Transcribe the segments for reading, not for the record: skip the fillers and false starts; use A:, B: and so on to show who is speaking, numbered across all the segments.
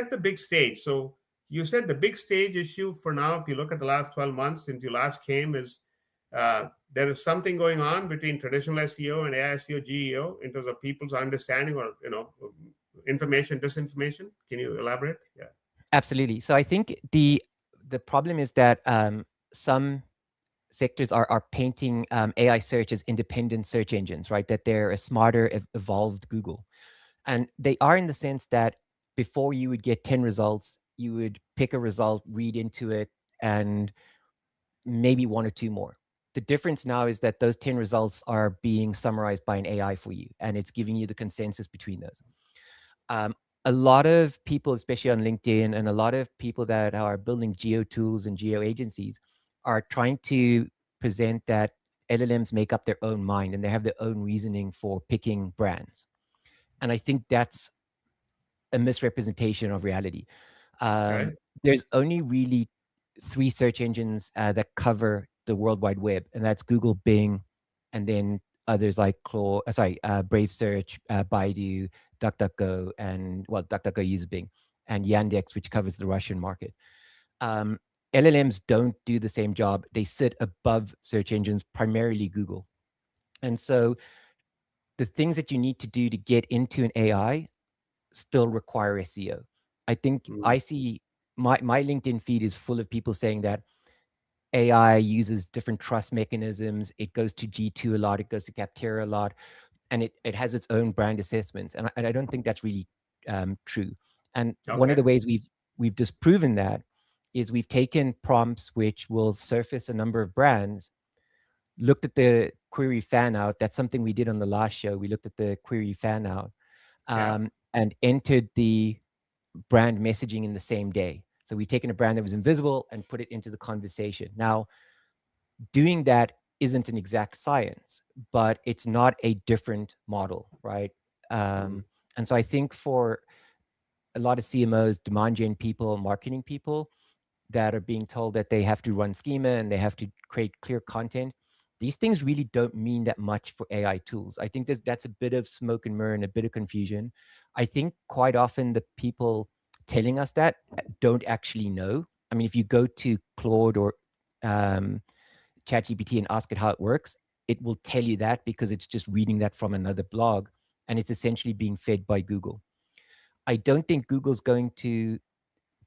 A: set the big stage. So you said the big stage issue for now, if you look at the last 12 months since you last came, is there is something going on between traditional SEO and AI SEO GEO in terms of people's understanding or, information, disinformation. Can you elaborate? Yeah.
B: Absolutely. So I think the problem is that some sectors are painting AI search as independent search engines, right? That they're a smarter, evolved Google. And they are in the sense that before you would get 10 results, you would pick a result, read into it, and maybe one or two more. The difference now is that those 10 results are being summarized by an AI for you, and it's giving you the consensus between those. Um, a lot of people, especially on LinkedIn, and a lot of people that are building geo tools and geo agencies are trying to present that LLMs make up their own mind and they have their own reasoning for picking brands. And I think that's a misrepresentation of reality.
A: Okay.
B: There's only really 3 search engines that cover the World Wide Web, and that's Google, Bing, and then others like Brave Search, Baidu, DuckDuckGo, and DuckDuckGo uses Bing, and Yandex, which covers the Russian market. LLMs don't do the same job. They sit above search engines, primarily Google. And so the things that you need to do to get into an AI still require SEO. I think I see my LinkedIn feed is full of people saying that AI uses different trust mechanisms. It goes to G2 a lot. It goes to Capterra a lot, and it has its own brand assessments. And I don't think that's really true. And one of the ways we've disproven that is we've taken prompts which will surface a number of brands, looked at the query fan out. That's something we did on the last show. We looked at the query fan out and entered the brand messaging in the same day. So we've taken a brand that was invisible and put it into the conversation. Now, doing that isn't an exact science, but it's not a different model, right? And so I think for a lot of CMOs, demand gen people, marketing people that are being told that they have to run schema and they have to create clear content, these things really don't mean that much for AI tools. I think that's a bit of smoke and mirror and a bit of confusion. I think quite often the people telling us that don't actually know. I mean, if you go to Claude or ChatGPT and ask it how it works, it will tell you that because it's just reading that from another blog, and it's essentially being fed by Google. I don't think Google's going to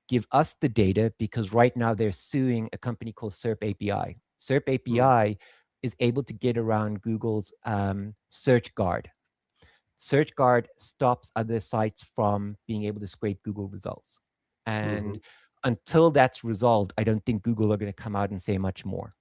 B: give us the data because right now they're suing a company called SERP API. SERP API is able to get around Google's search guard. Search guard stops other sites from being able to scrape Google results. And until that's resolved, I don't think Google are going to come out and say much more.